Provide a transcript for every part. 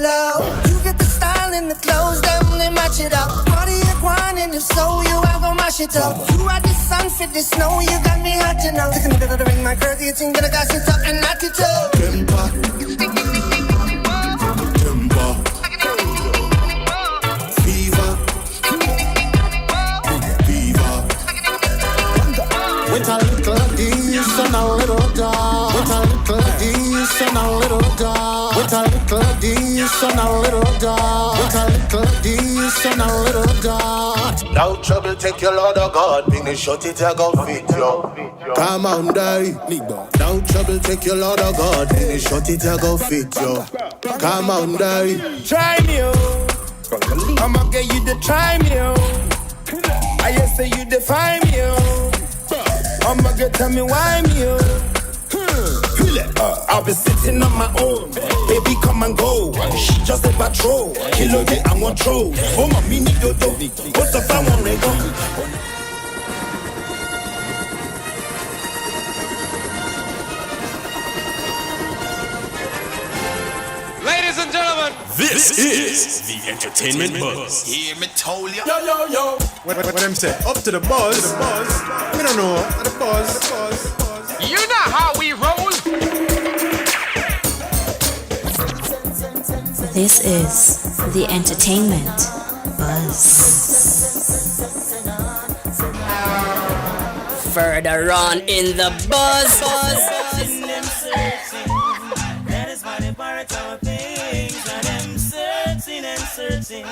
low. You get the style and the clothes, them they match it up. Body you grind and you slow, you out gon' mash it up. You ride the sun, fit the snow, you got me hot to know. Taking a bit of the ring, my girl, you think that I got shit up and not it up. Temper, fever, fever. With a little of this and a little dog. With a little of this and a little dog. With a little of this and a little dog. With a little of this and a little dog. No trouble, take your Lord of God. Bring the shot it, I go fit yo. Come on, die. No trouble, take your Lord of God. Bring the shot it, I go fit yo. Come on, die. Try me, oh. I'ma get you to try me, oh. I just say you define me, oh. I'ma get tell me why me, oh. I'll be sitting on my own. Baby, come and go. She just a patrol. Kilo day, I want throw. Oh, my mini dodo. What's the fun on go? Ladies and gentlemen, this is the Entertainment Buzz. Hear me told ya. Yo, yo, yo. What them say? Up to the buzz. We don't know. The buzz. You know how we roll. This is the Entertainment Buzz. Further on in the buzz. That is why they part our things. And them searching and searching.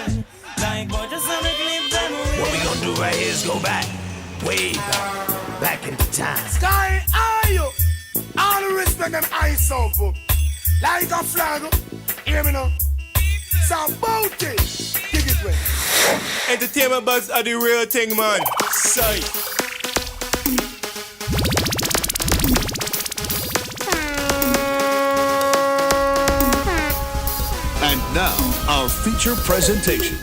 Like what just on the clip them away. What we gonna do right here is go back, way back into time. Sky, are you? All the respect and ice up. Like a flag. Hear me now. So about it. Dig it way. Entertainment Buzz are the real thing, man. Sight. And now, our feature presentation.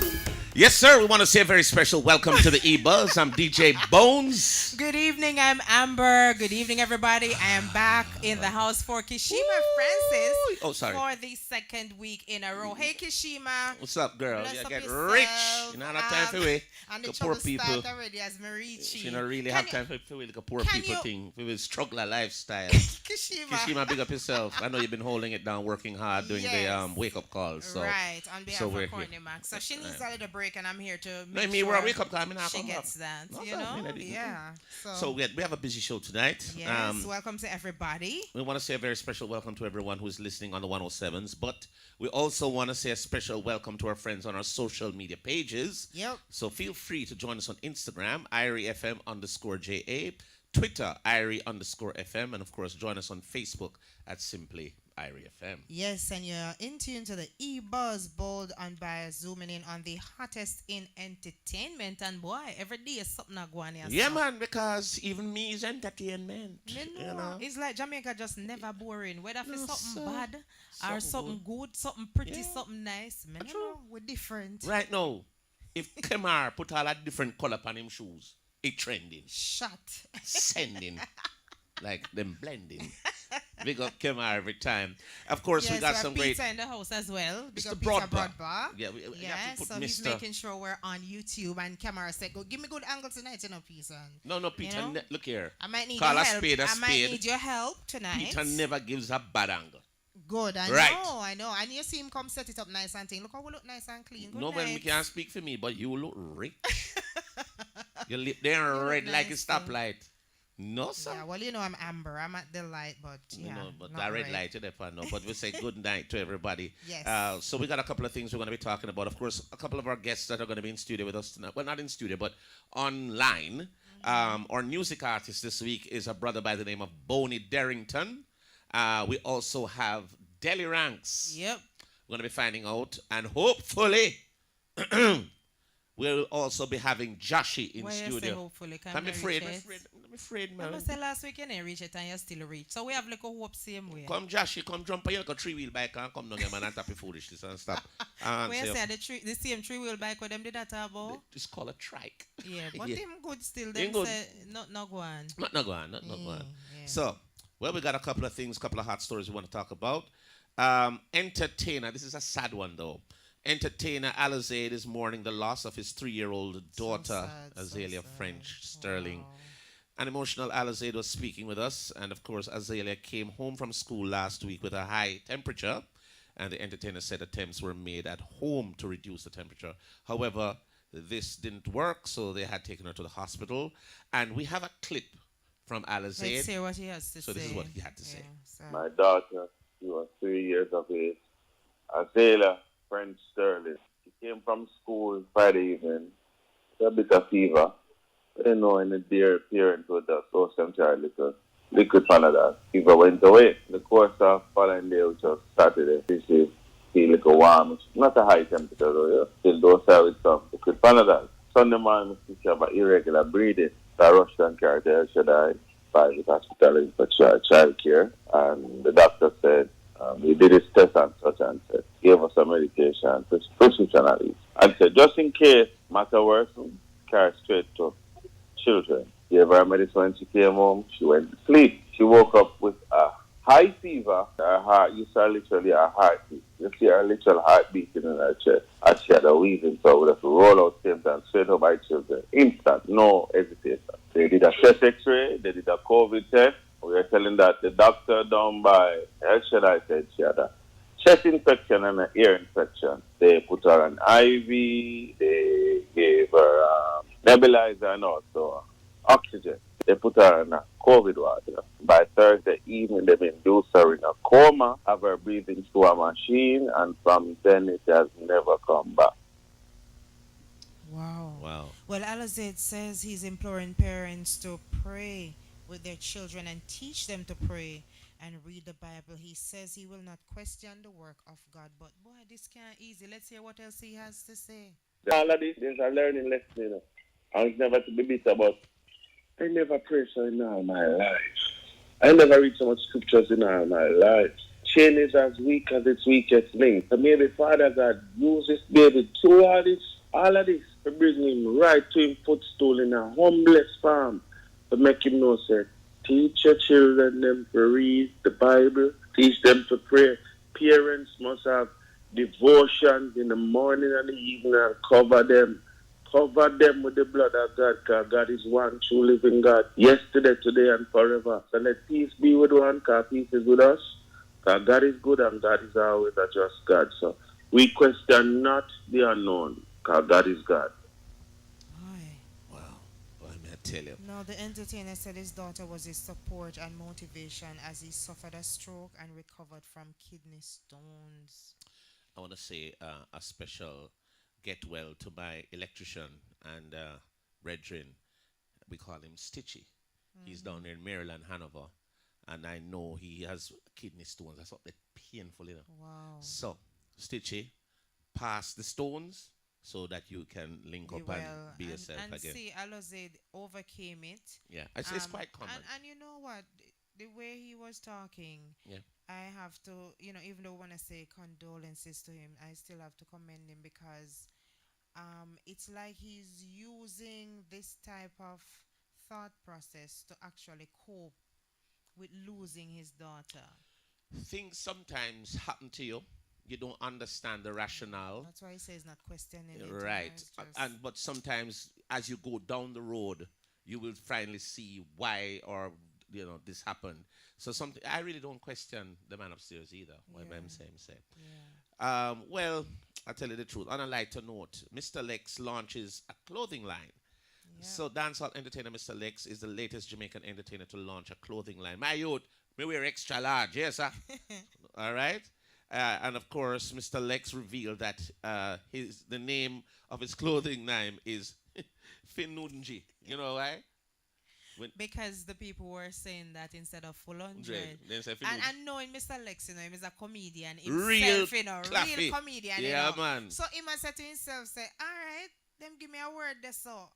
Yes, sir. We want to say a very special welcome to the EBUZZ. I'm DJ Bones. Good evening, I'm Amber. Good evening, everybody. I am back in the house for Kishima Francis for the second week in a row. Hey, Kishima. What's up, girl? Bless You up get yourself. rich. You know, not time for we. And the poor people. start already as Marichi. You don't really have time for the poor people thing. We will struggle a lifestyle. Kishima, big up yourself. I know you've been holding it down, working hard, doing the wake-up calls. So. Right, on behalf of Courtney Max. So she needs a little break, and I'm here to make sure we're a wake-up call. she gets that, no, you know? Yeah. So we have a busy show tonight. Yes, welcome to everybody. We want to say a very special welcome to everyone who's listening on the 107s, but we also want to say a special welcome to our friends on our social media pages. Yep. So feel free to join us on Instagram, IRIFM_JA, Twitter, IRI_FM, and of course join us on Facebook at Simply IRIFM. Yes, and you're in tune to the EBUZZ Bold and by zooming in on the hottest in entertainment. And boy, every day is something not going on. Yeah, man, because even me is entertainment. You You know? It's like Jamaica just never boring. Whether it's something bad or something good, something pretty, something nice. Man, you know, we're different. Right now, if Kemar put all that different color on him shoes, it trending. Shut. Sending. Like them blending. Big up Kemar every time. Of course, we got some great... pizza in the house as well. Big Mr. up Pizza Broadbar. Broadbar. Yeah, we have to put so Mr. he's making sure we're on YouTube. And Kemar said, "Go give me good angle tonight, you know, Pizza." No, Peter, You know? look here. I might need Call your a help. spade a I might spade. need your help tonight. Peter never gives a bad angle. Good, I know. And you see him come set it up nice and thing. Look how we look nice and clean. Good No night. one can speak for me, but you look rich. Your lip there red like a stoplight. No, sir. Yeah, well, you know I'm Amber. I'm at the light, but yeah. You know, but that red light, you never know. But we say good night to everybody. Yes. So we got a couple of things we're going to be talking about. Of course, a couple of our guests that are going to be in studio with us tonight. Well, not in studio, but online. Our music artist this week is a brother by the name of Bony Darrington. We also have Delly Ranx. Yep. We're going to be finding out. And hopefully... we'll also be having Jashii in studio. Hopefully, I'm afraid, man. I say last week you didn't reach it and you still reach. So we have like a hope same way. Come Jashii, come jump on your 3-wheel bike and come down here, man, and tap your foolishness and stop. When you say the same 3-wheel bike with them did that about? It's called a trike. Yeah, but them good still. Them Them say not go on. Not go on. So, well, we got a couple of things, couple of hot stories we want to talk about. Entertainer, this is a sad one though. Entertainer Alizade is mourning the loss of his 3-year-old daughter, Azalea French Sterling. Wow. An emotional Alizade was speaking with us, and of course, Azalea came home from school last week with a high temperature, and the entertainer said attempts were made at home to reduce the temperature. However, this didn't work, so they had taken her to the hospital. And we have a clip from Alizade. Let's hear what he has to say. So this is what he had to say. My daughter, she was 3 years of age, Azalea French Sterling. She came from school Friday evening with a bit of fever. In the dear parents would have so some child liquid Panadol. Fever went away. The course of following day, which was Saturday, she feel like a warm, not a high temperature though, still dose her with some liquid Panadol. Sunday morning, she have irregular breathing. So I rushed and carried her, Jashii, by the hospital for child care. And the doctor said, he did his test and such and said, gave us some medication, prescription at least. And said, just in case matter worsen, carry straight to children. Gave her medicine when she came home. She went to sleep. She woke up with a high fever. Her heart, you saw literally her heartbeat. You see her literal heart beating in her chest. As she had a wheezing, so we have to roll out same time straight up by children. Instant, no hesitation. They did a chest x-ray. They did a COVID test. We were telling that the doctor down by Jashii said she had a chest infection and an ear infection. They put her on IV. They gave her nebulizer and also oxygen. They put her in a COVID ward. By Thursday evening, they've induced her in a coma, have her breathing through a machine, and from then it has never come back. Wow. Well, Alizade says he's imploring parents to pray with their children and teach them to pray and read the Bible. He says he will not question the work of God. But boy, this can't easy. Let's hear what else he has to say. All of this, there's a learning lesson, And it's never to be bitter, but I never prayed so in all my life. I never read so much scriptures in all my life. Chain is as weak as its weakest link. So maybe Father God use this baby through all of this, to bring him right to him footstool in a humblest farm, to make him know, say, teach your children them to read the Bible, teach them to pray. Parents must have devotions in the morning and the evening and cover them with the blood of God, because God is one true living God, yesterday, today, and forever. So let peace be with one, because peace is with us. Because God is good and God is always a just God. So we question not the unknown, because God is God. Wow. Well, I tell you. No, the entertainer said his daughter was his support and motivation as he suffered a stroke and recovered from kidney stones. I want to say a special get well to my electrician and brethren. We call him Stitchy. He's down there in Maryland, Hanover. And I know he has kidney stones. That's something painful, Wow. So, Stitchy, pass the stones so that you can link up and be yourself and again. See, Alizade overcame it. Yeah, it's quite common. And you know what? The way he was talking, I have to, even though when I say condolences to him, I still have to commend him because it's like he's using this type of thought process to actually cope with losing his daughter. Things sometimes happen to you. You don't understand the rationale. That's why he says not questioning it. Right. But sometimes as you go down the road, you will finally see why or this happened. So I really don't question the man upstairs either. What I'm saying. Yeah. Well, I'll tell you the truth. On a lighter note, Mr. Lex launches a clothing line. Yeah. So dancehall entertainer Mr. Lex is the latest Jamaican entertainer to launch a clothing line. My youth, me wear extra large, yes sir. All right. And of course, Mr. Lex revealed that the name of his clothing line is Finunji. You know why? Because the people were saying that instead of full 100. And knowing Mr. Lex, him is a comedian himself, real comedian. Yeah, man. So he must say to himself, say, all right, them give me a word there so.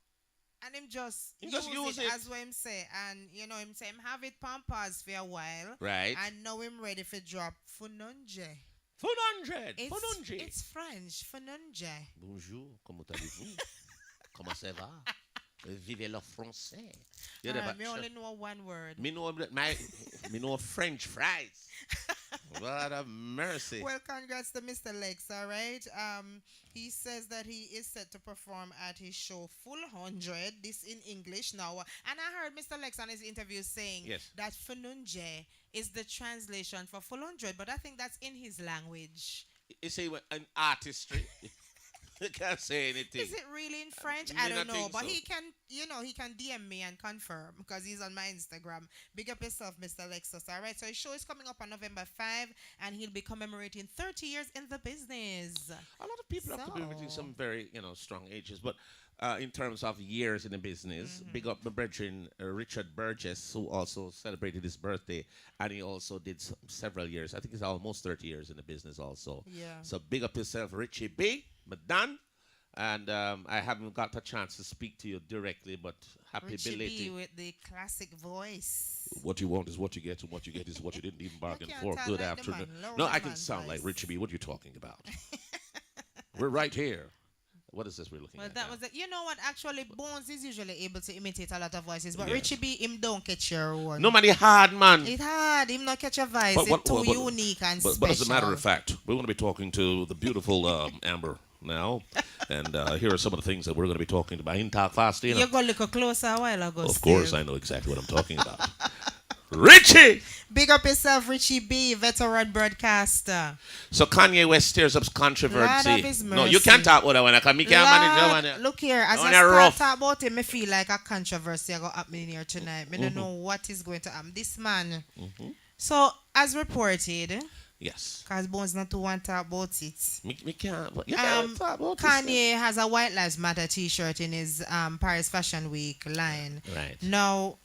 And him just use it as what him say. And him say him have it pampas for a while. Right. And now him ready for drop Fununje. Fununje. It's French, Fununje. Bonjour, comment allez-vous? Comment ça va? Vive le français. Me only know one word. Me know French fries. What a mercy. Well, congrats to Mr. Lex, all right? He says that he is set to perform at his show Full 100, this in English now. And I heard Mr. Lex on his interview saying that Fununje is the translation for Full 100, but I think that's in his language. Is he an artistry? I can't say anything. Is it really in French? I don't know. But he can, he can DM me and confirm because he's on my Instagram. Big up yourself, Mr. Lexus. All right. So his show is coming up on November 5 and he'll be commemorating 30 years in the business. A lot of people have to be within some very, strong ages. But in terms of years in the business, big up my brethren, Richard Burgess, who also celebrated his birthday. And he also did several years. I think it's almost 30 years in the business also. Yeah. So big up yourself, Richie B. Madan. And I haven't got a chance to speak to you directly, but happy Richie belated. B with the classic voice. What you want is what you get, and what you get is what you didn't even bargain for. Good afternoon. No, I can sound like Richie B. What are you talking about? We're right here. What is this we're looking at? That was it. You know what? Actually, Bones is usually able to imitate a lot of voices, but Richie B, him don't catch your one. No, man, it hard, man. It hard. Him not catch a voice. It's too unique and special. But as a matter of fact, we're going to be talking to the beautiful Amber now, and here are some of the things that we're going to be talking about. In talk fast, you got a little closer a while ago. Of course, I know exactly what I'm talking about. Richie! Big up yourself, Richie B, veteran broadcaster. So Kanye West stirs up controversy. Lord of his mercy. No, you can't talk about that one. I can't manage that one. Look here, as I start about him, I feel like a controversy going to happen here tonight. I don't know what is going to happen. This man. So, as reported... Yes. Because Bones not to want to talk about it. Me can't. You can't talk about Kanye has a White Lives Matter t-shirt in his Paris Fashion Week line. Right. Now,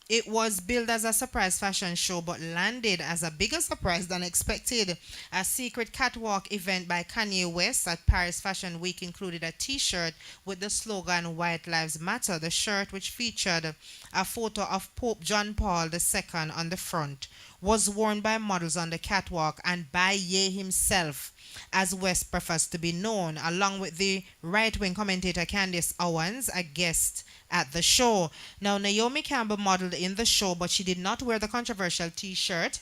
it was billed as a surprise fashion show, but landed as a bigger surprise than expected. A secret catwalk event by Kanye West at Paris Fashion Week included a t-shirt with the slogan White Lives Matter. The shirt, which featured a photo of Pope John Paul II on the front, was worn by models on the catwalk and by Ye himself, as West prefers to be known, along with the right-wing commentator Candace Owens, a guest at the show. Now, Naomi Campbell modeled in the show, but she did not wear the controversial t-shirt.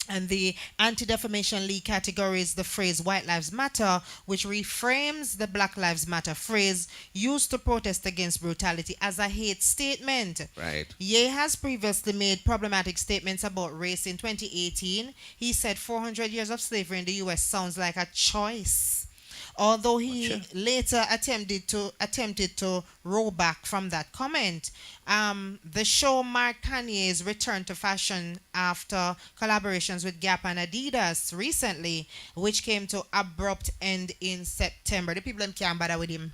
And the Anti-Defamation League categories the phrase White Lives Matter, which reframes the Black Lives Matter phrase used to protest against brutality as a hate statement. Right. Ye has previously made problematic statements about race in 2018. He said 400 years of slavery in the U.S. sounds like a choice. Although he later attempted to roll back from that comment. The show marked Kanye's return to fashion after collaborations with Gap and Adidas recently, which came to abrupt end in September. The people can't bother with him.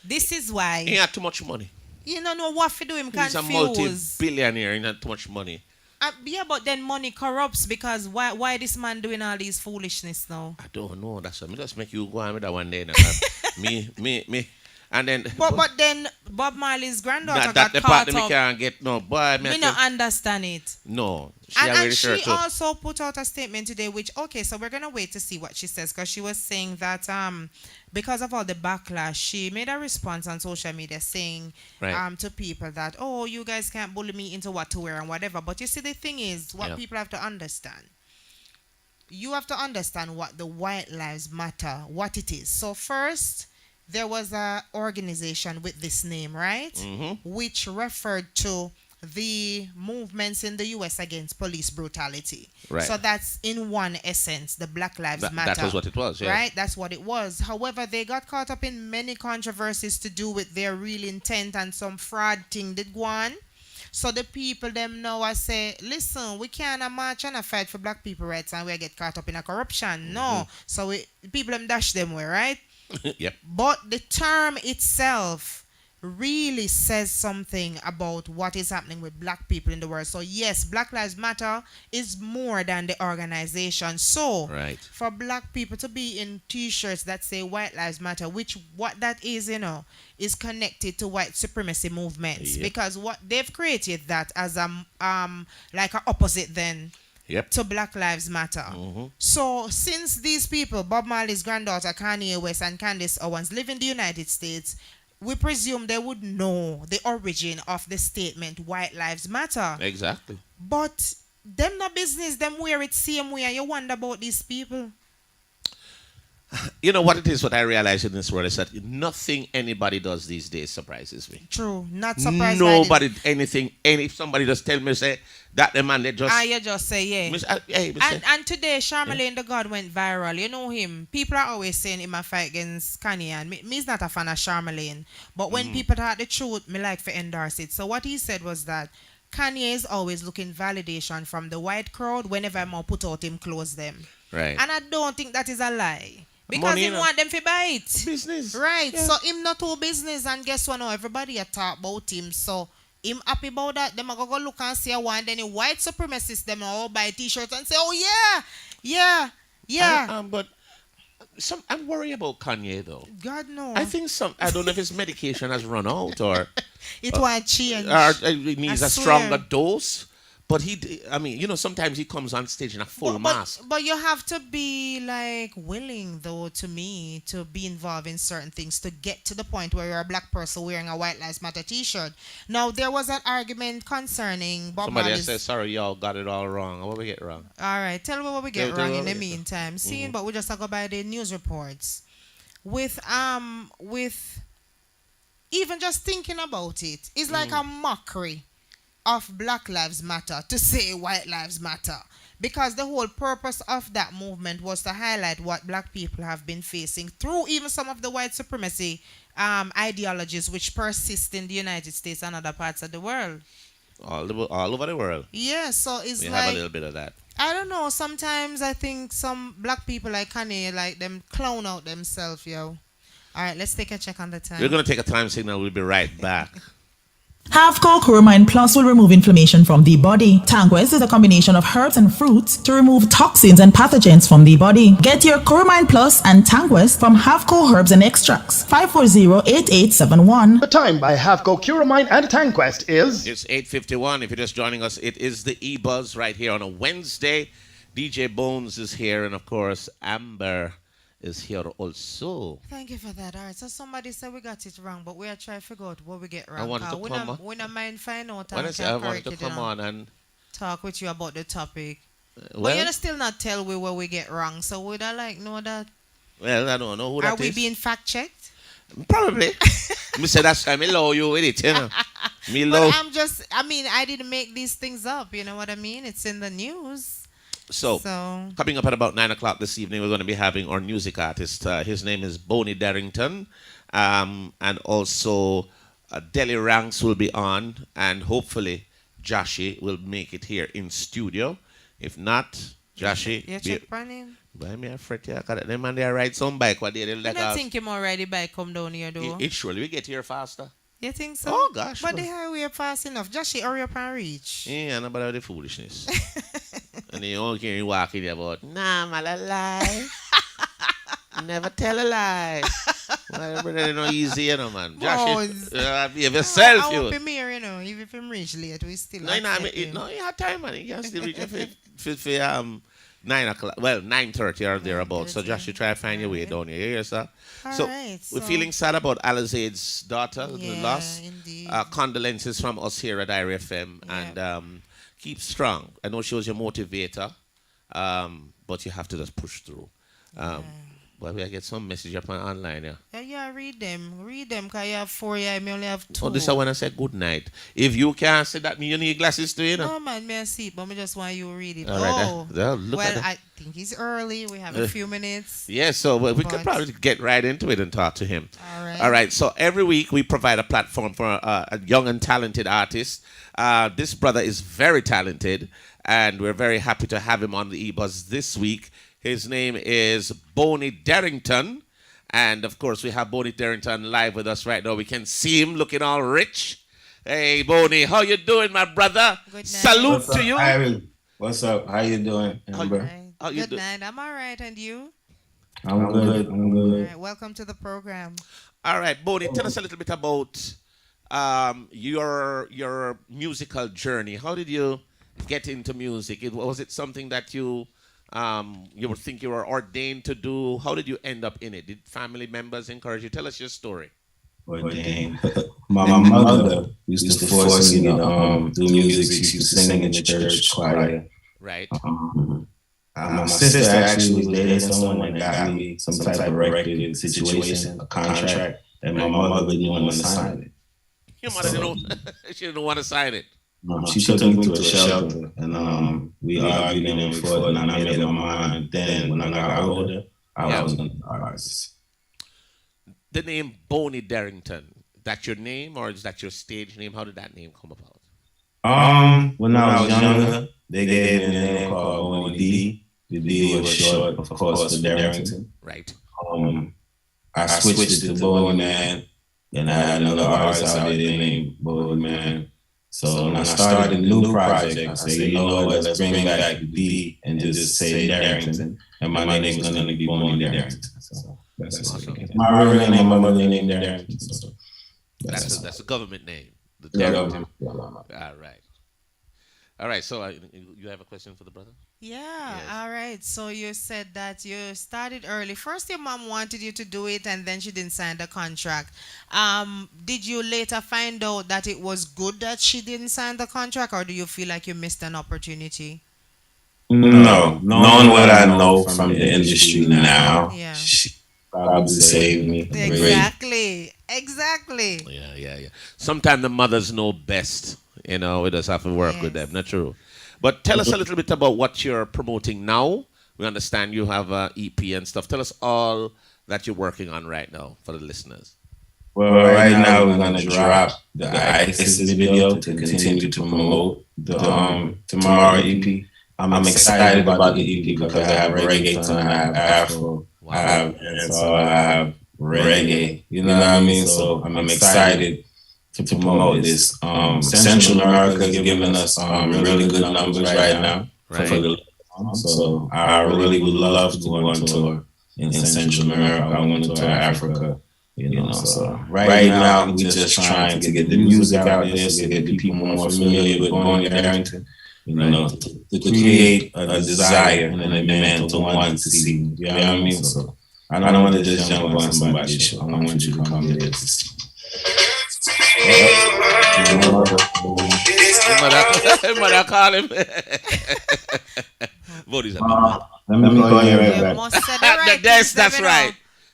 This is why. He had too much money. You don't know what to do him confused. He's a multi-billionaire. He had too much money. Yeah, but then money corrupts because why this man doing all these foolishness now? I don't know. That's what me just make you go on with that one day. me. And then... But then Bob Marley's granddaughter got the caught part up. Me can't get no boy. Me don't understand it. No. And she also put out a statement today which, okay, so we're going to wait to see what she says because she was saying that because of all the backlash, she made a response on social media saying to people that, oh, you guys can't bully me into what to wear and whatever. But you see, the thing is, what people have to understand. You have to understand what the White Lives Matter, what it is. So first... there was an organization with this name, right? Which referred to the movements in the U.S. against police brutality. Right. So that's in one essence, the Black Lives Matter. That was what it was, yeah. Right? That's what it was. However, they got caught up in many controversies to do with their real intent and some fraud thing did go on. So the people them now I say, listen, we can't march and fight for black people rights and we get caught up in a corruption. No. So people them dash them way, right? Yep. But the term itself really says something about what is happening with black people in the world. So yes, Black Lives Matter is more than the organization. So for black people to be in t-shirts that say White Lives Matter, which what that is, is connected to white supremacy movements. Because what they've created that as like an opposite then. To Black Lives Matter. So since these people, Bob Marley's granddaughter, Kanye West and Candace Owens, live in the United States, we presume they would know the origin of the statement White Lives Matter. Exactly. But them no business, them wear it same way. And you wonder about these people. You know what it is, what I realize in this world is that nothing anybody does these days surprises me. True. Not surprised. Nobody, anything, if somebody just tell me, say, that the man, they just... you just say, yeah. And today, Charlemagne the God went viral. You know him. People are always saying he might fight against Kanye. And me's not a fan of Charlemagne. But when people talk the truth, me like to endorse it. So what he said was that Kanye is always looking validation from the white crowd whenever I'm put out him close them. Right. And I don't think that is a lie. Because Money, he want them to buy it. Business. Right. Yeah. So him not all business, and guess what now? Everybody a talk about him. So him happy about that. Them a go look and see a one. Then the white supremacists them all buy t-shirts and say, oh yeah. But I'm worried about Kanye though. God no. I think I don't know if his medication has run out or it won't change. Or it needs a stronger dose. But sometimes he comes on stage in a full mask. But you have to be like willing, though, to me, to be involved in certain things to get to the point where you're a black person wearing a White Lives Matter t-shirt. Now, there was an argument concerning Bob Somebody Marley's... said, sorry, y'all got it all wrong. What we get wrong? All right, tell me what we get wrong in the meantime. But we just go by the news reports. With even just thinking about it, it's like a mockery of Black Lives Matter to say White Lives Matter, because the whole purpose of that movement was to highlight what black people have been facing through even some of the white supremacy ideologies which persist in the United States and other parts of the world. All over the world. Yeah, so it's we like... have a little bit of that. I don't know, sometimes I think some black people like Kanye, like them clown out themselves, yo. All right, let's take a check on the time. We're going to take a time signal. We'll be right back. Halfco Curamine Plus will remove inflammation from the body. Tanquest is a combination of herbs and fruits to remove toxins and pathogens from the body. Get your Curamine Plus and Tanquest from Halfco Herbs and Extracts. 540-8871. The time by Halfco Curamine and Tanquest is... It's 8:51. If you're just joining us, it is the EBUZZ right here on a Wednesday. DJ Bones is here, and of course, Amber is here also. Thank you for that. All right, so somebody said we got it wrong, but we are trying to figure out what we get wrong. I wanted to come on. We don't mind find out. When I say I wanted to come on and talk with you about the topic. Well, but you still not tell we what we get wrong. So would I like know that? Well, I don't know who that is. Are we being fact checked? Probably. Me say that's why me love you with it, you know. But I didn't make these things up. You know what I mean? It's in the news. So, coming up at about 9 o'clock this evening, we're going to be having our music artist. His name is Bony Darrington. And also Delly Ranx will be on. And hopefully Jashii will make it here in studio. If not, Jashii... You check on him? Buy me a fret here. Them man they ride some bike. What they like I don't think him already bike come down here, though. It surely we get here faster. You think so? Oh, gosh. But the highway fast enough. Jashii, hurry up and reach. Yeah, nobody with the foolishness. And you all hear you walking there about, nah, man, a lie. Never tell a lie. Well, brother, no easy, you know, man. Jashii, behave yourself, I you. won't be here, you know. Even if him reach late, we still No, you have time, man. You can still reach for 9 o'clock. Well, 9:30 or thereabouts. So Jashii, try to find your way down here. You hear, sir? So we're feeling sad about Alizade's daughter, the loss. Indeed. Condolences from us here at IRI FM. And keep strong. I know she was your motivator, but you have to just push through. Well, we get some message up online, Yeah, read them. Read them, because you have 4, I only have 2. Oh, this is when I say good night. If you can't say that, you need glasses too, you know? No, man, may I see it, but I just want you to read it. All right, I think it's early. We have a few minutes. Yeah, so we could probably get right into it and talk to him. All right, so every week we provide a platform for a young and talented artist. This brother is very talented, and we're very happy to have him on the EBUZZ this week. His name is Bony Darrington. And, of course, we have Bony Darrington live with us right now. We can see him looking all rich. Hey, Boney, how you doing, my brother? Good night. Salute to you. Irene? What's up? How you doing, Amber? Good night. I'm all right. And you? I'm good. All right, welcome to the program. All right, Boney, tell us a little bit about your musical journey. How did you get into music? Was it something that you would think you were ordained to do? How did you end up in it? Did family members encourage you? Tell us your story. ordained. My mother used to force me to do music. She used to sing in the church choir. Right. My sister actually was dating someone that got me some type of record situation, a contract, and my mother didn't want to sign it. Your mother she didn't want to sign it. She took me to a shelter, and we argued and fought, and I made up my mind. Then, when I got older, I was an artist. The name Bony Darrington, that's your name, or is that your stage name? How did that name come about? When I was younger, they gave me a name called Boney D. The D was short, of course, for Derrington. Right. I switched it to Boney Man, and I had another artist out there named Boney Man. So when I started a new project, I said, you know what, let's bring back the D and just say Derrington. And my name is going to be Boney Darrington. So that's awesome. My real name, my mother named Derrington. So that's a government name. The Derrington. All right. So you have a question for the brother? Yeah. Yes. All right. So you said that you started early. First, your mom wanted you to do it, and then she didn't sign the contract. Did you later find out that it was good that she didn't sign the contract, or do you feel like you missed an opportunity? No. Knowing what I know from the industry now, she probably saved me. Exactly. Yeah. Sometimes the mothers know best. You know, we just have to work with them. Not true. But tell us a little bit about what you're promoting now. We understand you have an EP and stuff. Tell us all that you're working on right now for the listeners. Well, right now we're going to drop the ISIS video to continue to promote the Tomorrow EP. I'm excited about the EP because I have reggaeton, I have Afro, I have dancehall, I have reggae. You know what I mean? So I'm excited to promote this. Central America is giving us really good numbers right now. So I really would love to go on tour in Central America. I want to tour Africa. You know, so right now we're just trying to get the music out there, so get people more familiar with Bony Darrington. You know, to create a desire and a demand to want to see. You know what I mean? So I don't want to just jump on somebody's show. I want you to come there to see. Mother call him. Boney's let me call you right back. That's right.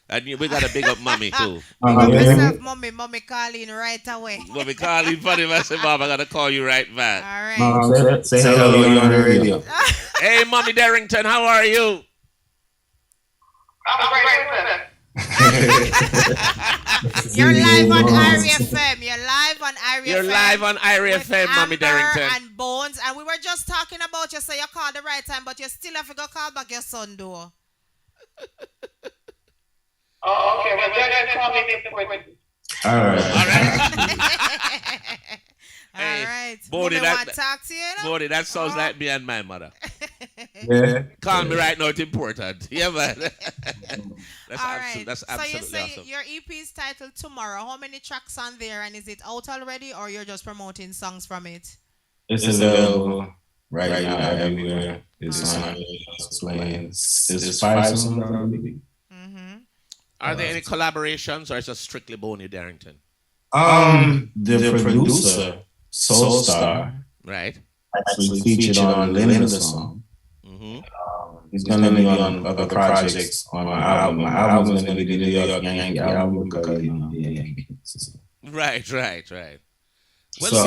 And we got to big up mommy too. Mommy calling right away. Mommy calling funny. I said, Mom, I got to call you right back. All right. Say hello, you're on the radio. Hey, Mommy Derrington, how are you? I'm great. You're live on Irie FM. You're live on Irie FM, Mommy Derrington. And Bones. And we were just talking about you, so you called the right time, but you still have to go call back your son, though. Oh, okay. Well, then call me before. All right. Hey, all right. Boney, want to talk to you, you know? Boney, that sounds like me and my mother. Yeah. Call me right now, it's important. Yeah, man. That's so you say awesome. your EP is titled Tomorrow. How many tracks on there, and is it out already, or you're just promoting songs from it? It's available right now everywhere. It's on. It's playing. It's 5 songs on the EP. Are there any collaborations, or is it strictly Bony Darrington? The producer, Soul Star, right, actually featured on Linda's song. He's gonna be on other projects on my album. My album's gonna be the New York Yankee album because Yankees. Right. Well, so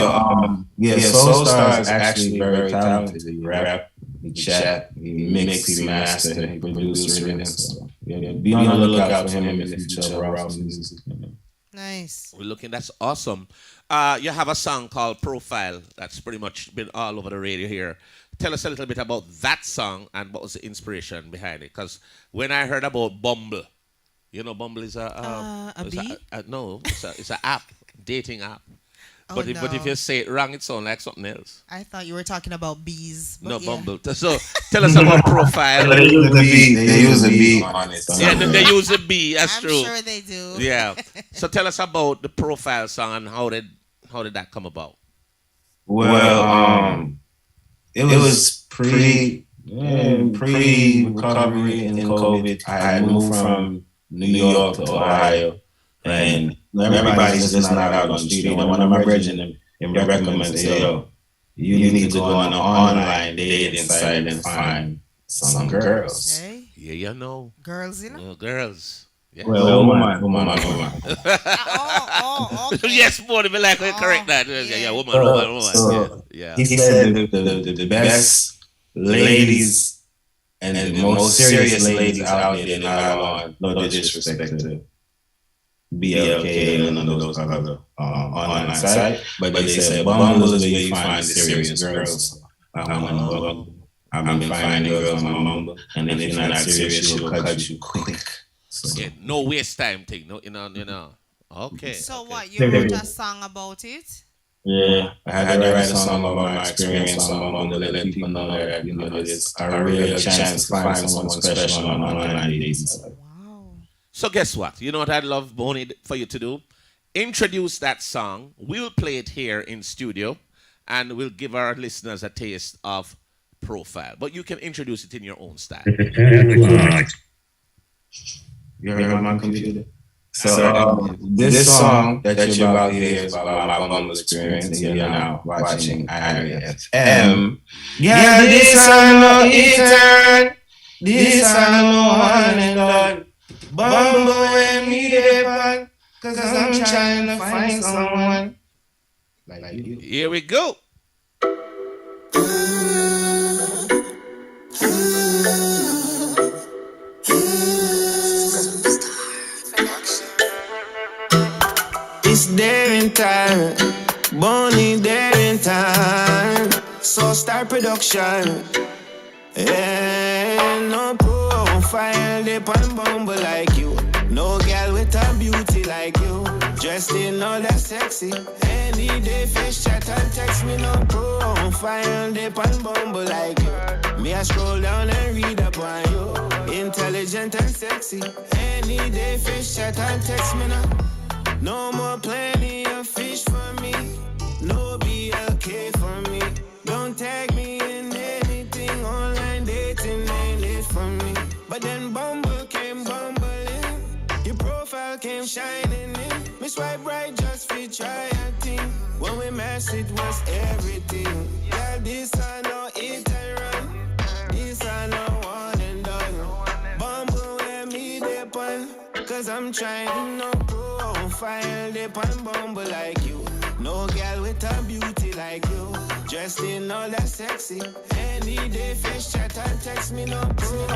Soul Star is actually very talented. He rap, he chat, he mix, he master, he produce everything. So be on the lookout for him in the future. Nice. We're looking. That's awesome. You have a song called Profile that's pretty much been all over the radio here. Tell us a little bit about that song and what was the inspiration behind it. Because when I heard about Bumble, you know, Bumble is a bee? No, it's an app, dating app. Oh, but if you say it wrong, it sounds like something else. I thought you were talking about bees. No, yeah. Bumble. So tell us about Profile. They use a bee on it. Yeah, they use a bee. That's I'm true. I'm sure they do. Yeah. So tell us about the Profile song and how did that come about? Well, it was pre-recovery in COVID. I had moved from New York to Ohio. And everybody's just not out on the street. And one of my brethren recommended, say, yo, you need to go on an online dating site and find some girls. Okay. Yeah, you know. Girls, you know? Girls. Yeah. Well, woman. Okay. Yes, Boney, be like, correct that. Yeah, woman. So Yeah. He said the best ladies and the most serious ladies out there, not on, no disrespect to BLK and none of those other online sites, but they said Bumble is where you find the serious girls. I'm on Bumble. I've been finding girls on Bumble, and if you're not serious, she'll cut you quick. So. Yeah, no waste time thing. No, you know. Okay. So okay. what? You wrote a song about it? Yeah, I had to write a song about my experience on Bumble to let people know that it's a real chance to find someone special on online dating. Wow. So guess what? You know what I'd love, Boney, for you to do? Introduce that song. We'll play it here in studio, and we'll give our listeners a taste of Profile. But you can introduce it in your own style. You heard my computer? So this song that you're about to hear is about my Bumble experience, and you're now watching IRFM. Yeah, this I know it. This I know one and done. Bumble and me there, cause I'm trying to find someone like you. Here we go. It's Derrington, Bony Darrington, so star production. And no profile, they pan Bumble like you. No girl with a beauty like you. Dressed in all that sexy. Any day fish chat and text me. No profile, they pan Bumble like you. Me I scroll down and read up on you. Intelligent and sexy. Any day fish chat and text me now. No more plenty of fish for me. No BLK for me. Don't tag me in anything. Online dating ain't it for me. But then Bumble came bumbling. Your profile came shining in. Me swipe right just for try a thing. When we matched it was everything. Yeah, this I know it I run. This I know one and done. Bumble where me they pun. Cause I'm trying to know profile, they pan Bumble like you. No girl with a beauty like you. Dressed in all that sexy. Any day fish chat and text me no pro.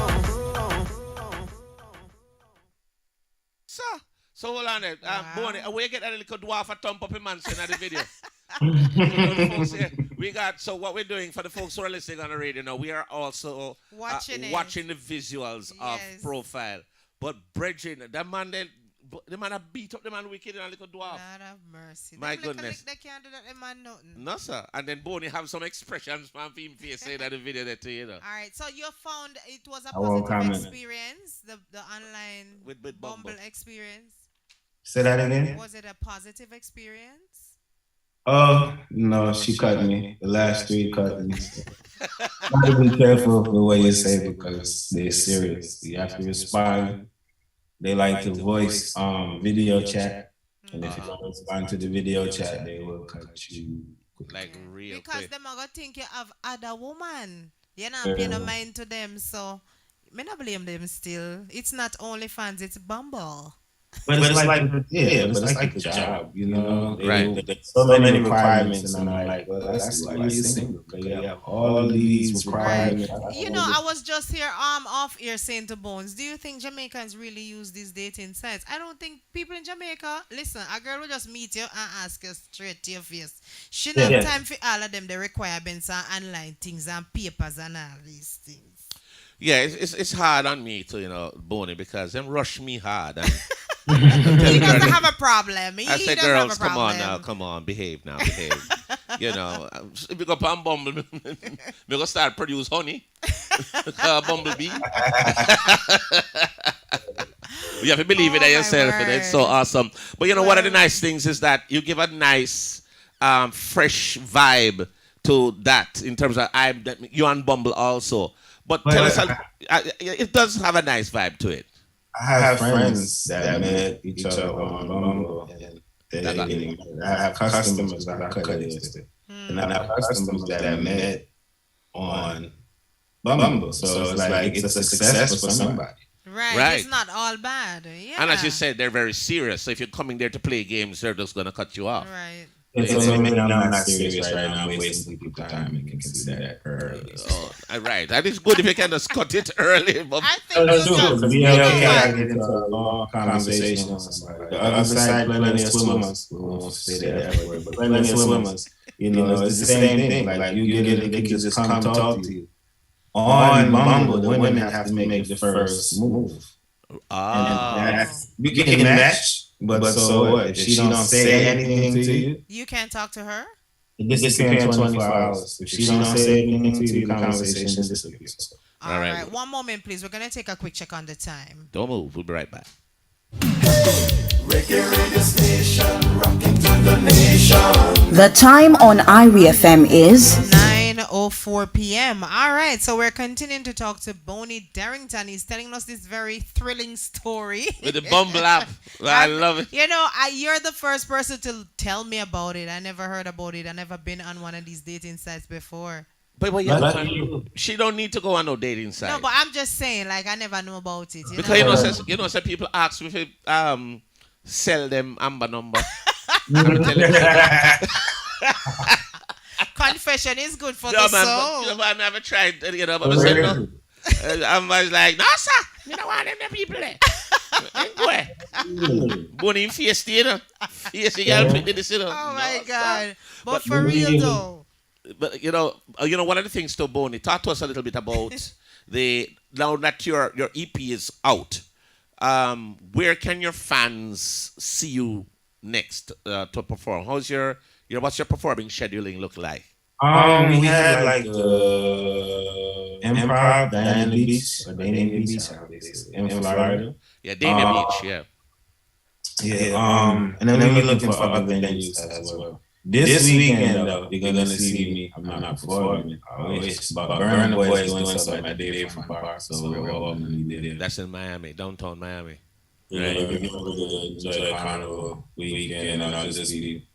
So hold on there. Boney, we get a little dwarf a thump up in mansion at the video. We got, so what we're doing for the folks who are listening on the radio now, we are also watching the visuals of Profile. But brethren, that man the man have beat up the man wicked and a little dwarf. God have mercy. My goodness. They can't do that, the man nothing. No, sir. And then Boney have some expressions from him face say that the video that you know. All right. So you found it was a positive experience, the online with Bumble experience. Say that again? Was it a positive experience? Oh, no, she cut me. The last three cut me. Gotta be careful with what you say because they're serious. You have to respond. They like to voice video chat. And if you don't respond to the video chat, they will cut you. Like real because quick. Them are gonna think you have other woman. You're not paying no mind to them, so me not blame them still. It's not OnlyFans, it's Bumble. But it's like a job, you know? There's so many requirements, and I'm like, well, that's why you're single. Because you have all these requirements. You know, I was just here off ear saying to Bones, do you think Jamaicans really use these dating sites? I don't think people in Jamaica, listen, a girl will just meet you and ask you straight to your face. She don't have time for all of them, the requirements and online things and papers and all these things. Yeah, it's hard on me to, you know, Boney, because them rush me hard. And he doesn't have a problem. I say, girls, come on, behave now, behave. You know, if you go on Bumble, we're going to start produce honey. Bumblebee. You have to believe it in yourself, and it's so awesome. But you know, one of the nice things is that you give a nice, fresh vibe to that in terms of you on Bumble also. But tell us, it does have a nice vibe to it. I have friends that met each other on Bumble, and they're getting married. I have customers that I cut deals to, and I have customers that met on Bumble. So it's like it's a success for somebody. Right. It's not all bad. Yeah. And as you said, they're very serious. So if you're coming there to play games, they're just going to cut you off. Right. So maybe I'm not serious right now. I'm wasting people's time and can see that early. Right. That is good if you can just cut it early. But I think that's true. Because I get into a long conversation with somebody. The other side, plenty of swimmers. We won't say that everywhere, but plenty of swimmers. You know, it's the same thing. Like you get it, they can just come talk to you. On Bumble, the women have to make the first move. You can match. But so what? If she don't say anything to you, you can't talk to her? It disappears 24 hours. If she don't say anything to you, the conversation disappears. All right. One moment, please. We're going to take a quick check on the time. Don't move. We'll be right back. Reggae radio station, rocking to the nation. The time on Irie FM is 9:04 p.m. All right, so we're continuing to talk to Bony Darrington. He's telling us this very thrilling story. With the Bumble app. I love it. You know, you're the first person to tell me about it. I never heard about it. I never been on one of these dating sites before. But she don't need to go on no dating site. No, but I'm just saying, like, I never knew about it. Because some people ask if it, sell them Amber number. Confession is good for the soul. But I never tried, but I said no. I was like, no, sir. You don't want them people there. Boney face, you know. Face, you got to put this, Oh, my God. But for real, though. But you know, one of the things to Boney, talk to us a little bit about now that your EP is out. Where can your fans see you next to perform? What's your performing scheduling look like? We had like the Improv, Dania Beach, or Dania Beach, in Florida. Yeah, Dania Beach, yeah. Yeah. And then we're looking for other venues as well. This weekend, though, you're gonna see me. I'm not performing. But Burn Boy is doing something at Day from Bar, so we're all gonna be there. That's in Miami, downtown Miami. Right. We're gonna enjoy the carnival weekend, and I'll just be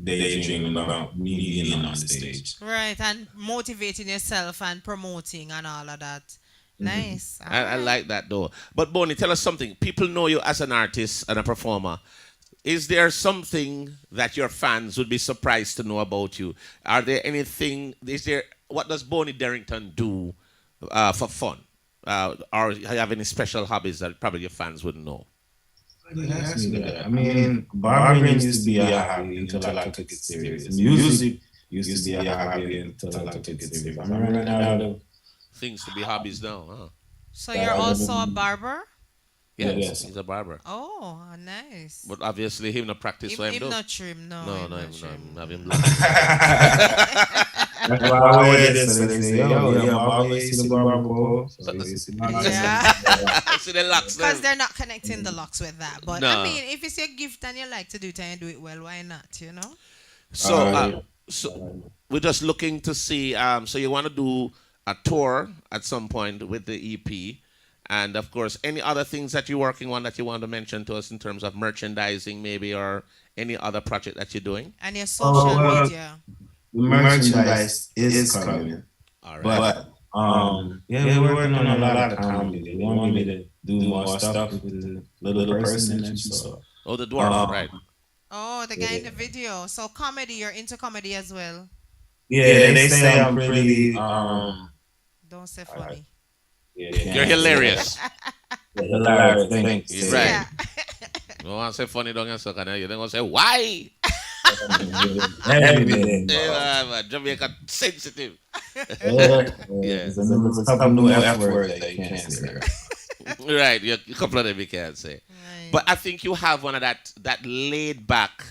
daydreaming about me being on the stage. Right, and motivating yourself and promoting and all of that. Nice. I like that though. But Boney, tell us something. People know you as an artist and a performer. Is there something that your fans would be surprised to know about you? Are there anything? What does Bony Darrington do for fun? Or you have any special hobbies that probably your fans wouldn't know? I mean, barbering used to be a hobby until I took it serious. Music used to be a hobby until I took it serious. I'm running out of things to be hobbies now, huh? So you're also a barber? Yes, he's a barber. Oh, nice. But obviously, him not practice for him, though. Not trim, no. No, him not him. That's why I wear this. So they say, yo, see the barber pole. Yeah. See the locks. Because they're not connecting the locks with that. But no. I mean, if it's your gift and you like to do it and you do it well, why not, you know? So, we're just looking to see, so you want to do a tour at some point with the EP. And of course, any other things that you're working on that you want to mention to us in terms of merchandising, maybe, or any other project that you're doing? And your social media. Merchandise is coming. All right. But we're working on a lot of comedy. They want me to do more stuff with the little person and so. Oh, the dwarf, right? Oh, the guy in the video. So comedy, you're into comedy as well. Yeah, they say I'm pretty. Don't say funny. Yeah, you're hilarious. Hilarious. Thanks. Right. Yeah. You don't want to say funny, don't you? You're going to say, why? Jamaica sensitive. Yeah. There's a couple new F words that you can't say. Right, a couple of them you can't say. Right. But I think you have one of that laid back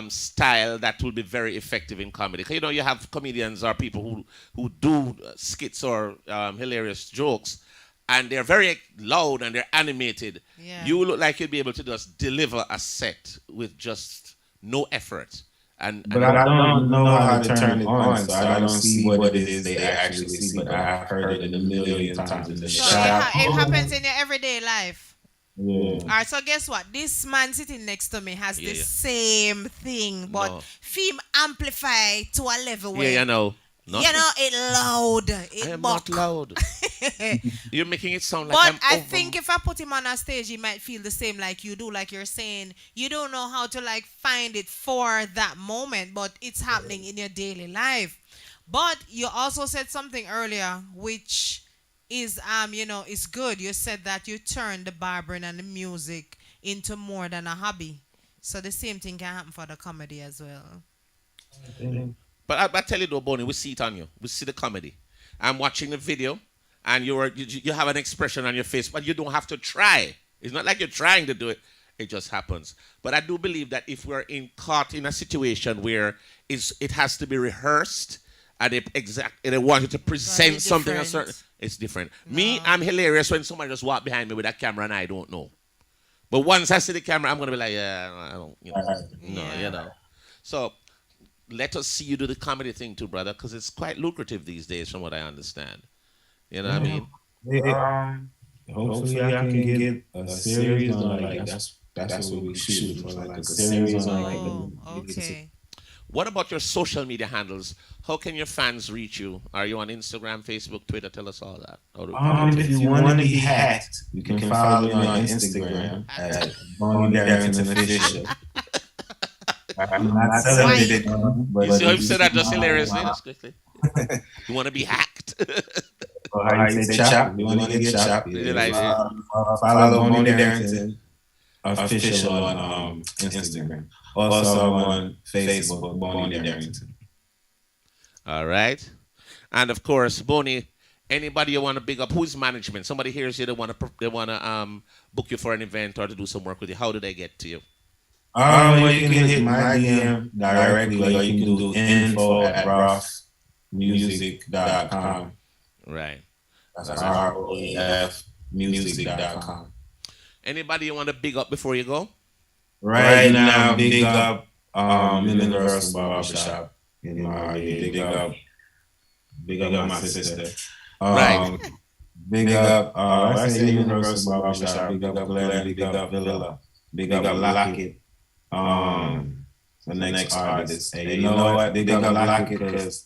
style that will be very effective in comedy. You know, you have comedians or people who do skits or hilarious jokes, and they're very loud and they're animated. Yeah. You look like you'd be able to just deliver a set with just no effort. But I don't know how to turn it on, so I don't see what it is they actually see. But I've heard it a million times in the shop. It happens in your everyday life. Yeah. All right, so guess what? This man sitting next to me has the same thing, but film amplify to a level where I know. It loud. I am not loud. You're making it sound like But I'm I think if I put him on a stage, he might feel the same like you do. Like you're saying, you don't know how to like find it for that moment, but it's happening in your daily life. But you also said something earlier, which is is good. You said that you turned the barbering and the music into more than a hobby. So the same thing can happen for the comedy as well. But I tell you though, Boney, we see it on you. We see the comedy. I'm watching the video, and you have an expression on your face, but you don't have to try. It's not like you're trying to do it. It just happens. But I do believe that if we're caught in a situation where it has to be rehearsed, and they want you to present something a certain, it's different. No. Me, I'm hilarious when somebody just walk behind me with a camera and I don't know. But once I see the camera, I'm gonna be like, I don't, So let us see you do the comedy thing too, brother, because it's quite lucrative these days, from what I understand. You know what I mean? Hopefully, I can get a series on that's what we shoot for, like a series on okay. What about your social media handles? How can your fans reach you? Are you on Instagram, Facebook, Twitter? Tell us all that. If you want to be hacked, you can follow me on Instagram at Bony Darrington Official. I'm not telling you that, but you see how you said that just hilariously? Quickly. You want to be hacked? How you say chop? You want to get chopped? Follow Bony Darrington Official on Instagram. Also on Facebook, Bony Darrington. All right. And of course, Boney, anybody you want to big up, who's management? Somebody hears you, they want to book you for an event or to do some work with you. How do they get to you? Well, you can hit my DM directly, or you can do info@roffmusic.com. Right. That's ROF music.com. Anybody you want to big up before you go? Right now, big up Universal Barbershop. Big up my sister. Right. Big up, I say Universal Barbershop. Big up Glenn. Big up Villa. Big up Lockett. The next artist. Hey, you know what? Big up Lockett,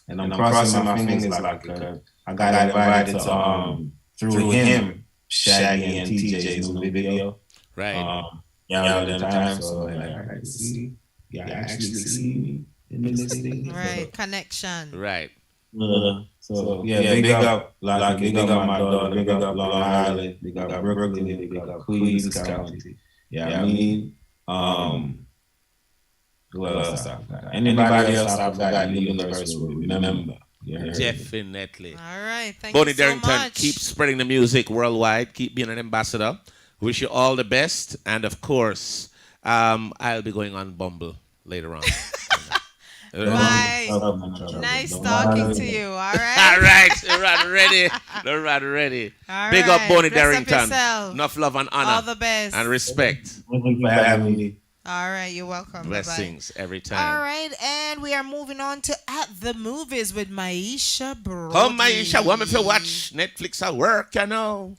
and I'm crossing my fingers like because I got invited to through him, Shaggy and TJ's new video. Right. Time, so like, see, actually see me in this thing. Right, connection. Right. So big up Lockett, big up my daughter, big up Long Island, big up Brooklyn, big up Queens County. I mean, who else I forgot? Anybody else I forgot? Universal, remember. Definitely. All right, thank Boney you so Darrington, much. keep spreading the music worldwide. Keep being an ambassador. Wish you all the best. And of course, I'll be going on Bumble later on. Bye. Nice talking to you. All right. All right. You're right ready. All Big right. up Boney Bless up Darrington. yourself. Enough love and honor. All the best. And respect. Thank you for having me. All right, you're welcome. Blessings every time. All right, and we are moving on to At the Movies with Maisha Brody. Come, Maisha, want me to watch Netflix at work, you know.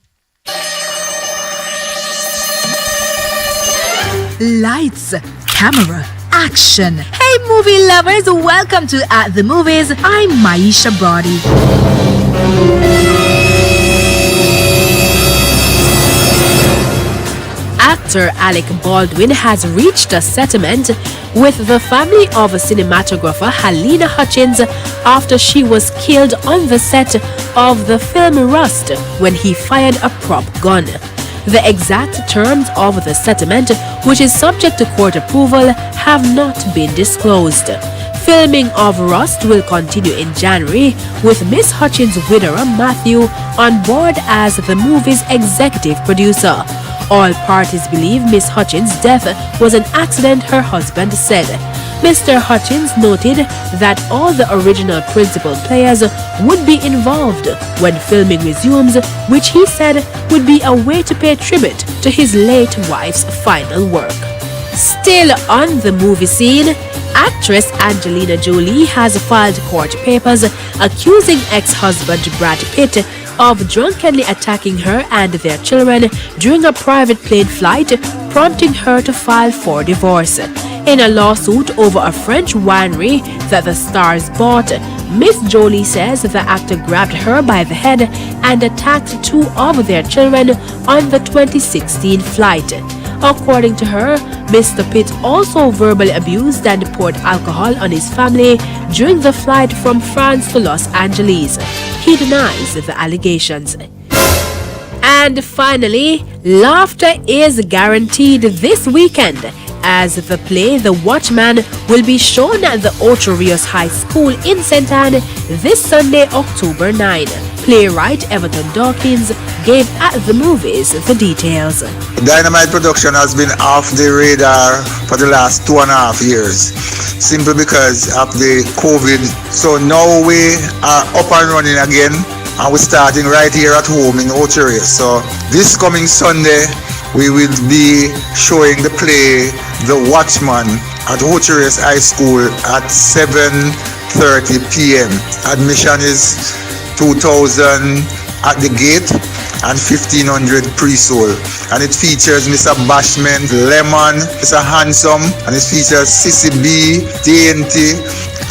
Lights, camera, action. Hey, movie lovers, welcome to At the Movies. I'm Maisha Brody. Actor Alec Baldwin has reached a settlement with the family of cinematographer Halyna Hutchins after she was killed on the set of the film Rust when he fired a prop gun. The exact terms of the settlement, which is subject to court approval, have not been disclosed. Filming of Rust will continue in January, with Miss Hutchins' widower Matthew on board as the movie's executive producer. All parties believe Miss Hutchins' death was an accident, her husband said. Mr. Hutchins noted that all the original principal players would be involved when filming resumes, which he said would be a way to pay tribute to his late wife's final work. Still on the movie scene, actress Angelina Jolie has filed court papers accusing ex-husband Brad Pitt of drunkenly attacking her and their children during a private plane flight, prompting her to file for divorce. In a lawsuit over a French winery that the stars bought, Miss Jolie says the actor grabbed her by the head and attacked 2 of their children on the 2016 flight. According to her, Mr. Pitt also verbally abused and poured alcohol on his family during the flight from France to Los Angeles. He denies the allegations. And finally, laughter is guaranteed this weekend as the play The Watchman will be shown at the Ocho Rios High School in St. Anne this Sunday, October 9. Playwright Everton Dawkins gave At the Movies the details. Dynamite production has been off the radar for the last 2.5 years, simply because of the COVID. So now we are up and running again, and we're starting right here at home in Ocho Rios. So this coming Sunday, we will be showing the play The Watchman at Ocho Rios High School at 7:30 p.m. Admission is $2,000 at the gate and $1,500 pre-sold. And it features Mr. Bashman, Lemon, Mr. Handsome, and it features Sissy B, Dainty,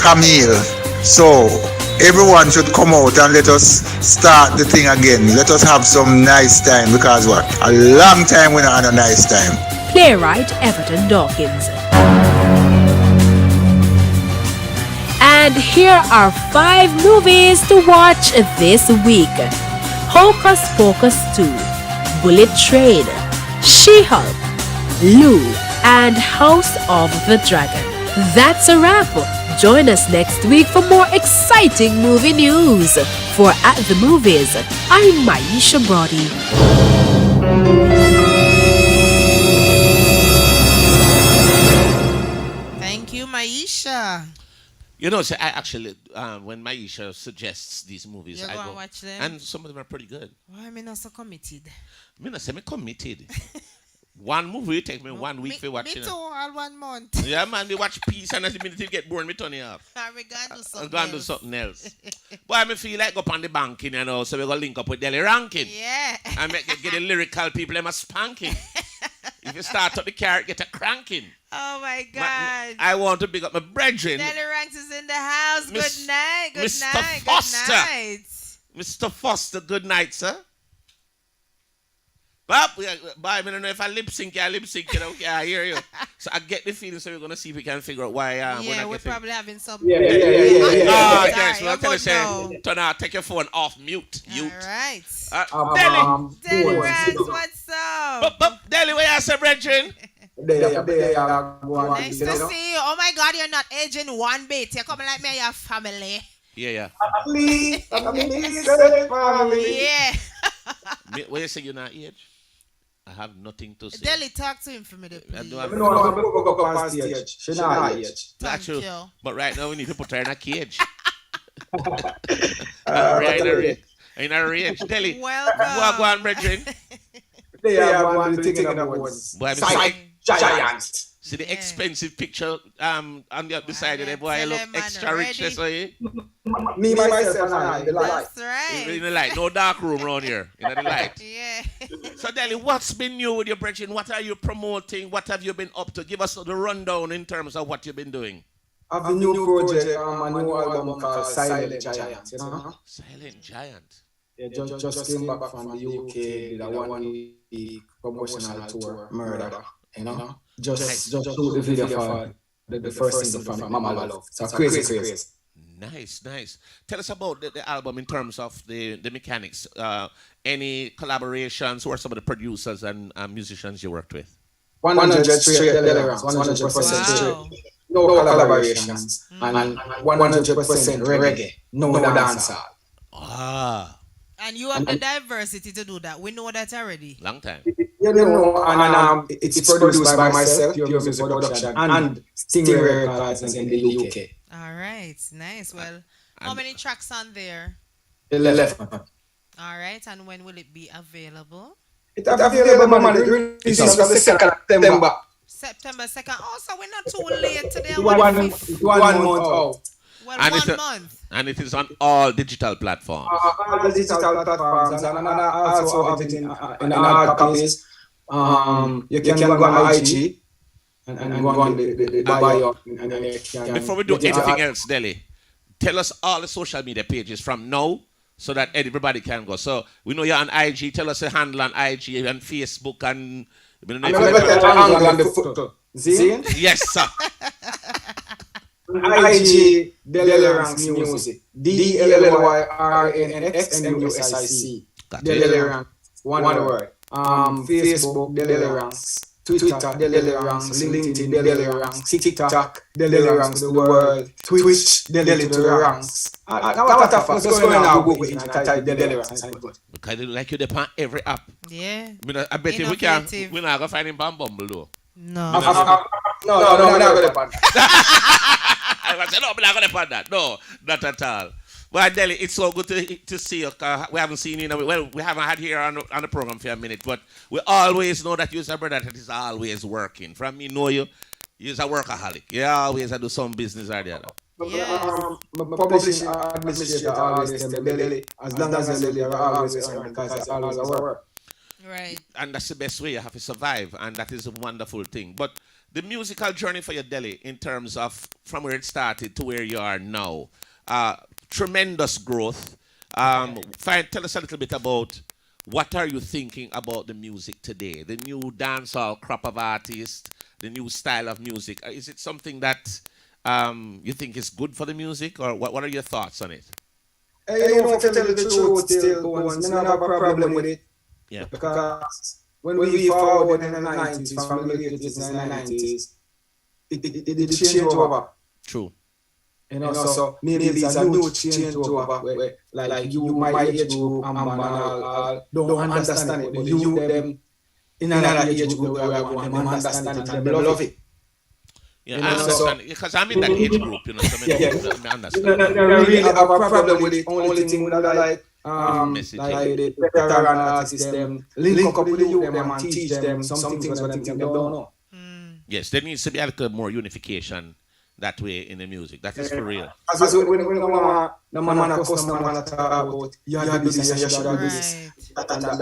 Camille. So everyone should come out and let us start the thing again. Let us have some nice time, because what? A long time we not had a nice time. Playwright Everton Dawkins. And here are 5 movies to watch this week. Hocus Pocus 2, Bullet Train, She-Hulk, Lou, and House of the Dragon. That's a wrap. Join us next week for more exciting movie news. For At the Movies, I'm Maisha Brody. Thank you, Maisha. You know, so I actually, when Maisha suggests these movies, you I go watch them? and some of them are pretty good. Why am I not so committed? I not say me committed. One movie take me 1 week for watching. Me too, all 1 month. Yeah, man, we watch Peace and as the minute you get bored, me turn it off. We gonna do something I'm gonna do something else. But I feel like go up on the banking, you know, so we're gonna link up with Delly Ranx. Yeah. And get the lyrical people, them a spanking. If you start up the car, get a cranking. Oh my God. I want to big up my brethren. Delly Ranx is in the house. Good night. Good Mr. night. Foster. Good night. Mr. Foster, good night, sir. But I don't know if I lip sync, you know, I hear you. So I get the feeling, so we're going to see if we can figure out why. We're probably having some. Yeah. Yes, well, tell you, say, turn out, take your phone off mute. All right. Delly Ranx, what's up? Delly, where you say, brethren? Nice to see you. Oh my God, you're not aging one bit. You're coming like me and your family. Yeah. Family. Yeah. When you say you're not age, I have nothing to say. Delly, talk to him for me, please. She's not age. Not true. But right now we need to put her in a cage. In a rage. Delly, welcome. Go on, brethren. They are one thing about giants. See the expensive picture on the other side of the boy look extra richness, are Me, myself, and I, the light. That's right. In the light. No dark room around here. In the light. Yeah. So, Delly, what's been new with your brethren? What are you promoting? What have you been up to? Give us the rundown in terms of what you've been doing. I have a new project, a new album called Silent Giant, you know? Silent Giant? Yeah, just came back from the UK, did a 1-week promotional tour, Murder, you know? Just shoot the video for the first single from Mama Love. So crazy. Nice. Tell us about the album in terms of the mechanics. Any collaborations? Who are some of the producers and musicians you worked with? 100 straight Delly Ranx, 100% straight. No collaborations. And 100% reggae. No dancehall. And you have the diversity to do that. We know that already. Long time. You know, and it's produced by myself, Pure Music Production, and Stingray Records in the UK. All right, nice. Well, how many tracks on there? 11. All right, and when will it be available? It's available, man. It's on the 2nd of September. September 2nd. Oh, so we're not too late today. 1 month out. Well, and 1 month. And it is on all digital platforms. All digital platforms, and also have it in hard copies. You can go on IG and go on the bio. Before we do anything else, Delly, tell us all the social media pages from now so that everybody can go. So we know you're on IG. Tell us a handle on IG and Facebook and... Yes, sir. IG Delly Ranx Music. DLLYRANXMUSIC. Delly Ranx. One word. Facebook Delly Ranx. Twitter Delly Ranx. LinkedIn Delly Ranx. TikTok Delly Ranx the world. Twitch Delly to the Ranx. What the fuck? Just go in now, Google it and type Delly Ranx. Because they like you depend every app. Yeah. I bet you we're not going to find him on Bumble though. No. No, we're not going to find I said, no, we're not going to find that. No, not at all. Well, Delly, it's so good to see you. We haven't seen you. Well, we haven't had here on the program for a minute, but we always know that you're a brother that is always working. From me know you, you're a workaholic. You always do some business or the other. Publishing administrator always tell Delly, as long as Delly are always earning because it's always a work. Right. And that's the best way you have to survive, and that is a wonderful thing. But the musical journey for your Delly, in terms of from where it started to where you are now, tremendous growth. Tell us a little bit about what are you thinking about the music today, the new dancehall crop of artists, the new style of music. Is it something that you think is good for the music, or what are your thoughts on it? To tell the truth, still, I don't have a problem with it. Yeah. Because when we forward in the 90s, from the late 80s and 90s, it changed over. True. So maybe it's a new change over where, like you, my age group, and all don't understand it, but you, them, in another age group where I want them understand it and they love it. Yeah, I understand, because I'm in that age group, so I understand. I really have a problem with it. Only thing with like the veteran artists, them link up with the youth, them and teach them some things what they don't know. Yes, there needs to be a little more unification that way in the music. That is for real. As when the man of customer talk about you have to do this and you should do this.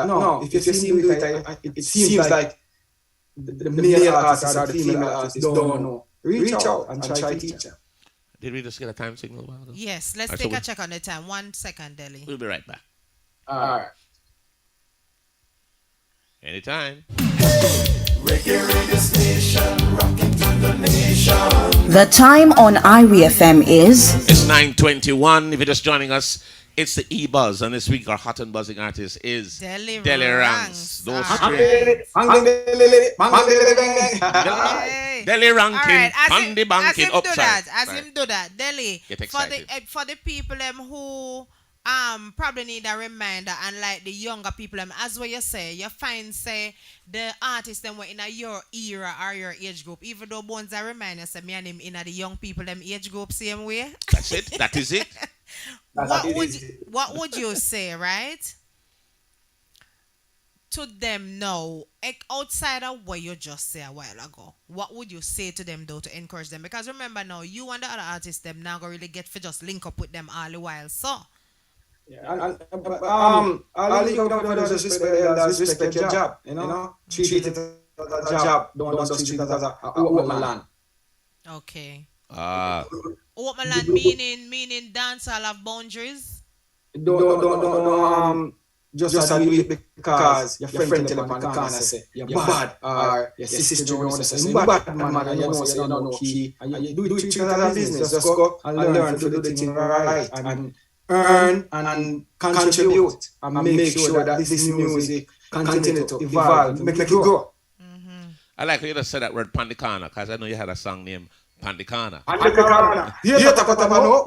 No, if you see it, it seems like the male artists or the female artists don't know. Reach out and try to teach them. Did we just get a time signal? Yes, let's take a check on the time. 1 second, Delly. We'll be right back. All right. Anytime. Reggae radio station, rocking to the nation. The time on IRIE-FM is... It's 9:21. If you're just joining us, it's the EBUZZ, and this week our hot and buzzing artist is Delly Ranx. Delly Rankin, Pandy Banking, upside. As him do that, Delly, get excited. For the people who probably need a reminder, and like the younger people, as what you say, you find say the artists them were in your era or your age group, even though Bones a reminder say me and him in the young people them age group same way. That's it. That is it. What would you say, right? To them now, outside of what you just said a while ago, what would you say to them though to encourage them? Because remember now, you and the other artists them now go really get for just link up with them all the while. So all the young brothers respect your job, treat it as a job, don't just treat it as a land. Okay. Land meaning dancehall have boundaries? Don't just do it because your friend tell you on the corner say you're bad, or your sister say you're bad, man, and you know say you don't know key, and you do it as a business. Just go and learn to do the thing right and earn and contribute and make sure that this music continue to evolve, make it grow. I like how you just said that word Pandikana, because I know you had a song named Pandikana. You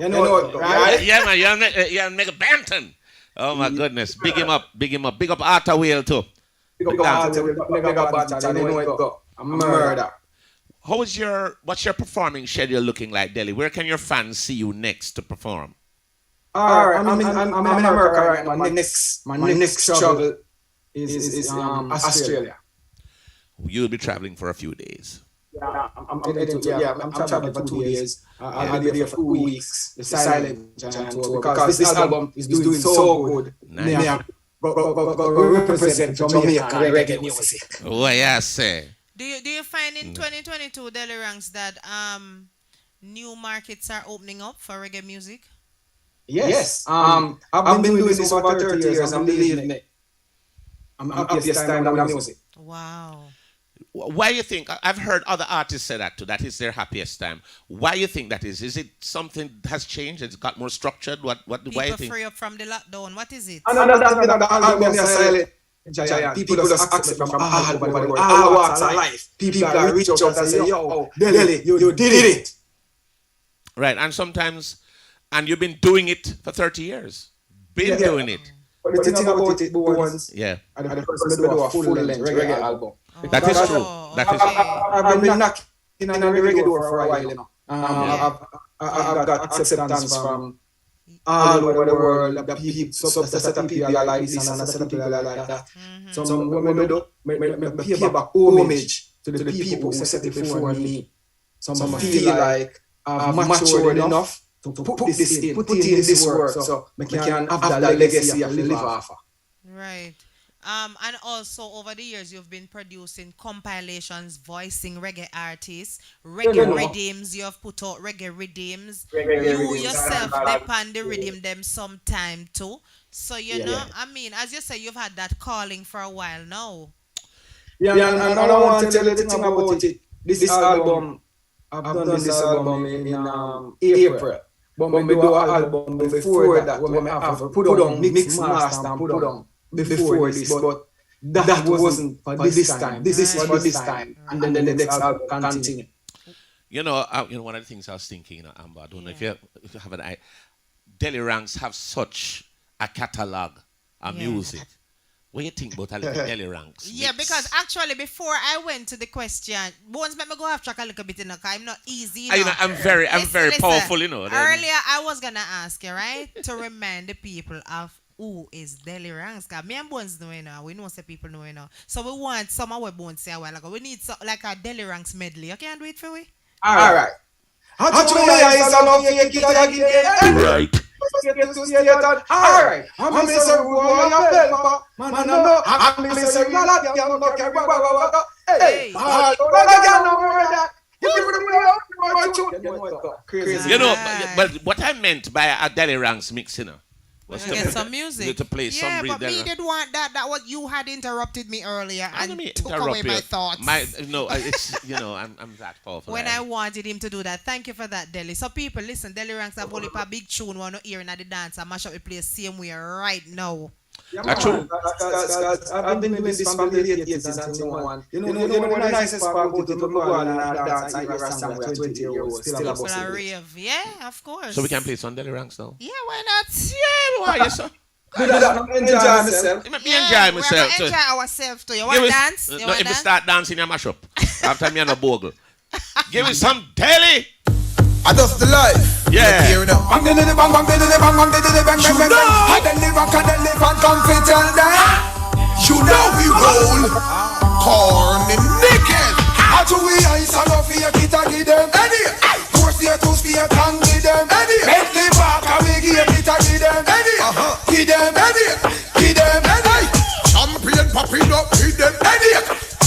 know, right? Yeah, man, you're Mega Banton. Oh my goodness. Big him up. Big up Arthur Whale too. Big up Arthur Whale, they know it go. A murder. What's your performing schedule looking like, Delly? Where can your fans see you next to perform? Alright, I'm in America right now. My next struggle is Australia. You'll be traveling for a few days. I'm traveling for 2 days. I'll be there for 2 weeks. The Silent Giant tour, because this album is doing so good. Nice. Represent Jamaican reggae music. What you say? Do you find in 2022, Delly Ranx, that new markets are opening up for reggae music? Yes. I've been doing this over 30 years. I'm believing it. I'm happiest time in music. Wow. Why you think? I've heard other artists say that too. That is their happiest time. Why you think that is? Is it something that has changed? It's got more structured. Why you think? People free up from the lockdown. What is it? The album is Silent Giant. People just accept from all over the world, all walks of life. People are reach out and say, "Yo, Delly, you did it." Right, and sometimes, and you've been doing it for 30 years. Doing it. But the thing about it, ones, yeah, and the first to do a full-length reggae album. That is true. That is. I've been knocking on the reggae door for a while now. I've got acceptance from all over the world. The people, some set of people are like this, and set of people are like that. So when I do, I pay back homage to the people who set it before me. Some feel like I've matured enough to put this in this work, so I can have that legacy of live off. Right. And also over the years you've been producing compilations voicing reggae artists, reggae rhythms. You have put out reggae rhythms. You yourself depend the rhythm them sometime too. So you know, I mean, as you say, you've had that calling for a while now. Yeah, and I want to tell you the thing about it. This album, I've done this album in April. But when we do an album before that, when we have put on mix master and put on before this, but that wasn't for this time. This is for this time, and then the next album continue. You know, one of the things I was thinking, Amber, I don't know if you have an eye. Delly Ranx have such a catalog of music. What do you think about a little Delly Ranx? Yeah, because actually before I went to the question, Bones let me go off track a little bit, I'm not easy. You know? I'm very powerful, you know. Earlier I was gonna ask you, right, to remind the people of who is Delly Ranx. Cause me and Bones know now. We know some people know now. So we want some of what Bones say a while ago. We need like a Delly Ranx medley. You can do it for we? Alright. Right. Alright. I'm Mr. You know, but what I meant by a Delly Ranx mix, you know, was to get some music. To play some yeah, but me did want that. That what you had interrupted me earlier and took away my thoughts. It's I'm that powerful. When I wanted him to do that, thank you for that, Delly. So people, listen, Delly Ranx have only a big tune one ear in the dance and mash up the place same way right now. Yeah, true. I've been with this family 8 years until one. You know the nicest part about it, we go on and dance and hear a song with 20 years old, still a boss. Yeah, of course. So we can play some Delly Ranx now? Yeah, why not? Yeah, why you so? Enjoy myself. Let me enjoy myself too. Enjoy ourselves too. You want to dance? No, if you start dancing, you mash up. After me and a bogle. Give me some Delly. I just the life. Yeah. I'm gonna live, I'm gonna live, I'm gonna live, I'm gonna live. I can live, and come fit tell them. You know we roll. Corny naked. How do we ice and off here, get a give them. Any. Force here to spear, can give them. Any. Make them back, and we give it a give them. Any. Give them. Any. Give them. Any. Champion popping up, give them. Any.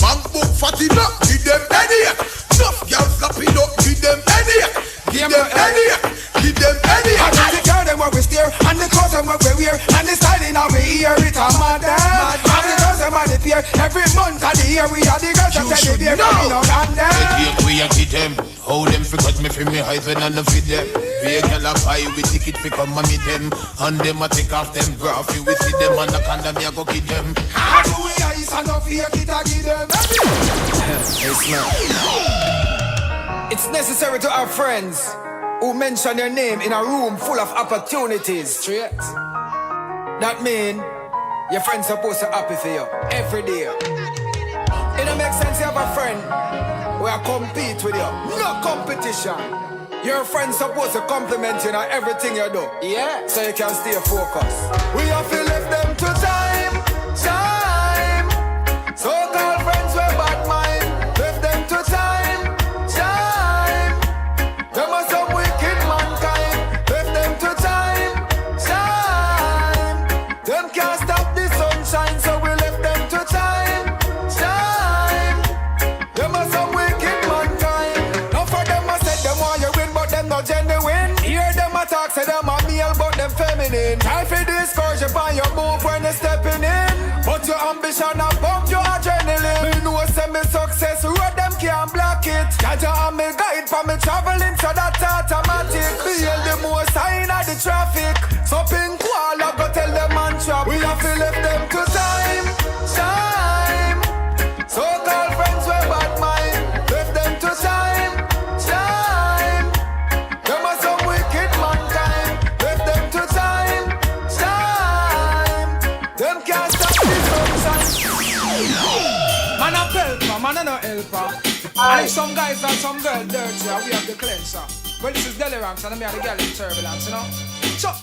Bank book fatting up, give them. Any. Tough girls slapping up, give them. Any. Give them any, give them any. And the girl them where we steer, and the clothes them where we wear, and the styling of we ear it a mad them. And the girls them are the peer, every month of the year we are the girls that tell the beer coming out and them. We a get them, hold them because me feel me hyphen and no fit them. We a girl a buy with ticket fi come and meet them, and them a take off them graphy. We see them and the condom me a go get them. How do we ice and no fear get a give them? It's necessary to have friends who mention your name in a room full of opportunities. Straight. That mean your friend's supposed to happy for you every day. It don't make sense you have a friend who will compete with you. No competition. Your friend's supposed to compliment you on everything you do. Yeah. So you can stay focused. We have to leave them to time. So-called friends with bad mind. Leave them to time. But your ambition a bump your adrenaline. Me know say me success road them can't block it. Jaja and me guide for me traveling so that automatic. Feel the most sign of the traffic. So pink wall I go tell them man trap. We have to left them to time. So call friends with bad mind. Left them to time. Them are some wicked mankind. Left them to time. Them can't stop the sunshine. Man a pelper, man a no helper. And if some guys and some girls dirty, we have the cleanser. Well, this is Delly Ranx and I'm here the girl in turbulence, you know. Chop.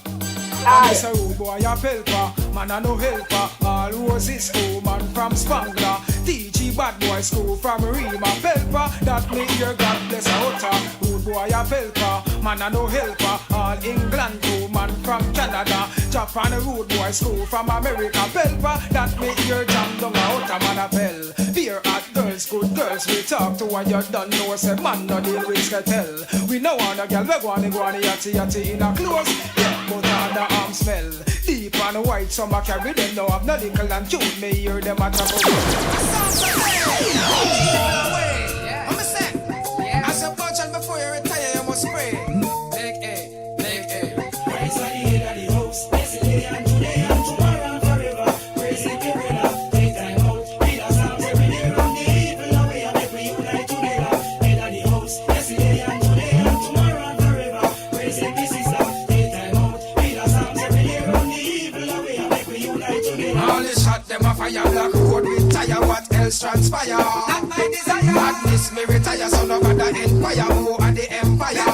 I'm a rude boy, a pelper, man a no helper. All roses school, man from Spangler. TG bad boy school from Rima. Pelper, that me your God bless a hotter. Rude boy, a pelper, man a no helper. All England too, man from Canada. Japan a rude boy school from America. Pelper, that me your jam down a hotter, man a bell. Fear at girls, good girls, we talk to what you done know. Say man no deal with sketel. We know on a girl, we go on yatty in a clothes. Yeah, but on the arm smell deep and white, some I carry them now have no little and cute. Me hear them a talk about. I'm a set. As a punch and before you retire, you must pray. Leg A, leg A. Praise the head of the house. Yesterday and today and tomorrow and forever. Praise the Kirilla. Take time out. Read us out every day. From the evil away and make we unite together. Head of the house. Yesterday and today and tomorrow and forever. Praise the sister. All the shot them a fire, black road with tire. What else transpire? Not my desire. Madness me retire, so no matter empire, more at the empire.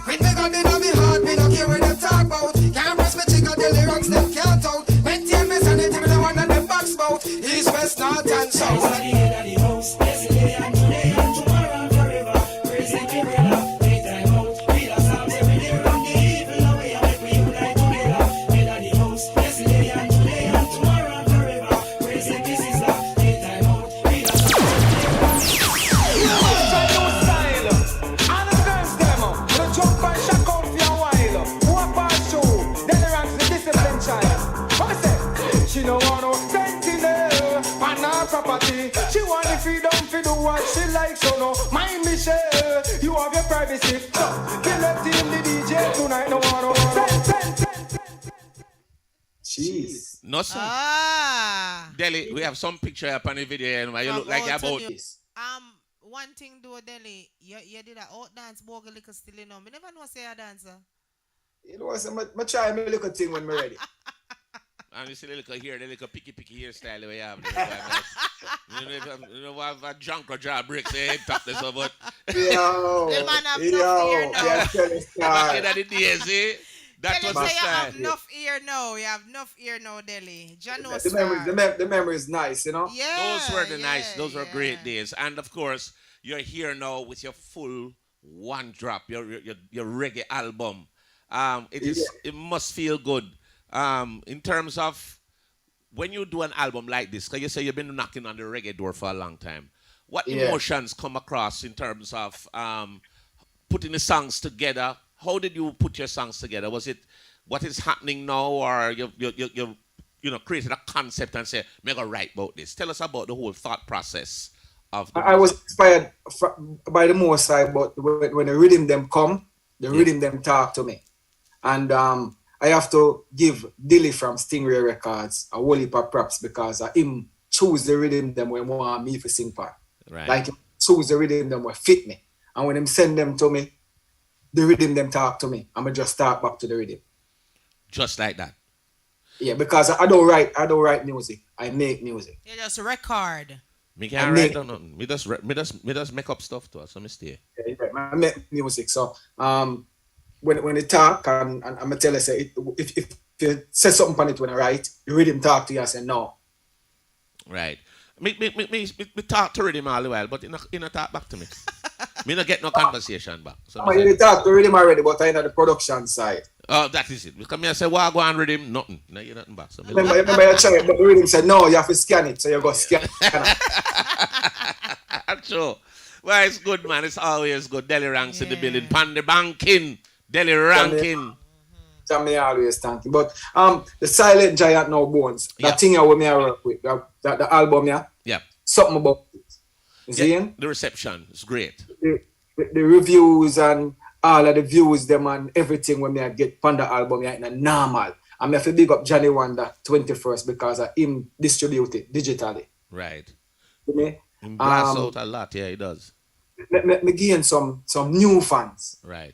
With me gun in me heart, me no care what them talk about. Can't press me trigger, Delly Ranx them can't out. Maintain me sanity, me the one that them box bout. East, west, north and south. Praise the head of the house, yesterday and today and tomorrow and forever. Praise the Kirilla, take time out. Read us out every day from the evil away and make we unite together. Head of the house, yesterday and today and tomorrow and forever. Praise the sister, take time out. Read us out every day from the evil style. And the girls demo, the jump and shock out for a while. Who a pass through, Delly Ranx the discipline child. What I say? She no want no sentinel on her property. She want the freedom to do what she likes, so no mind Michelle. You have your privacy. So, we left in the DJ tonight, no one, no one. Jeez. No, sir. Delly, we have some picture up on the video and you look like you're about this. One thing though, Delly, you did a out dance bogle liquor still, you know. Me never know say a dancer. You know what, I try my little thing when we're ready. And you see the little hair, the little picky hairstyle the way you have. You know what, a junk or jaw breaks the head top this over. Yo, the man have enough ear now. Back in the days, eh? That was the style. You have enough ear now. You have enough ear now, Delly. The memory is nice, you know? Yeah. Those were the nice, those were great days. And of course, you're here now with your full one drop, your reggae album. It must feel good. In terms of when you do an album like this, because you say you've been knocking on the reggae door for a long time, what emotions come across in terms of putting the songs together? How did you put your songs together? Was it what is happening now, or you created a concept and say, "I'm gonna write about this"? Tell us about the whole thought process of. I was inspired by the most side, but when the rhythm them come, the rhythm them talk to me, and I have to give Delly from Stingray Records a whole heap of props because him choose the rhythm them when want me to sing part. Right. Like choose the rhythm them will fit me, and when him send them to me, the rhythm them talk to me. I'ma just talk back to the rhythm. Just like that. Yeah, because I don't write music. I make music. You just record. Me can't write down nothing. Me just make up stuff to us. So me stay. Yeah, I make music. So when they talk and I'ma tell you say if you say something on it when I write, the rhythm talk to you and say no. Right. Me talk to rhythm all the while, but you know talk back to me. Me not get no conversation back. So you talk to rhythm already, but I know the production side. Oh, that is it. Because me I say, well, go on rhythm, nothing. No, you're nothing back. So remember you try it, but the rhythm said, no, you have to scan it. So you go scan it. True. Well, it's good, man. It's always good. Delly Ranx in the building. Pan the banking. Delly Ranking. me always thank you. But the Silent Giant now Bones, that thing I me work with, the album something about it. You see? The reception is great. The reviews and all of the views them and everything when I get on the album in a normal. I have to big up Johnny Wonder 21st because of him distribute it digitally. Right. You know? He blasts out a lot, yeah, he does. Me gain some new fans. Right.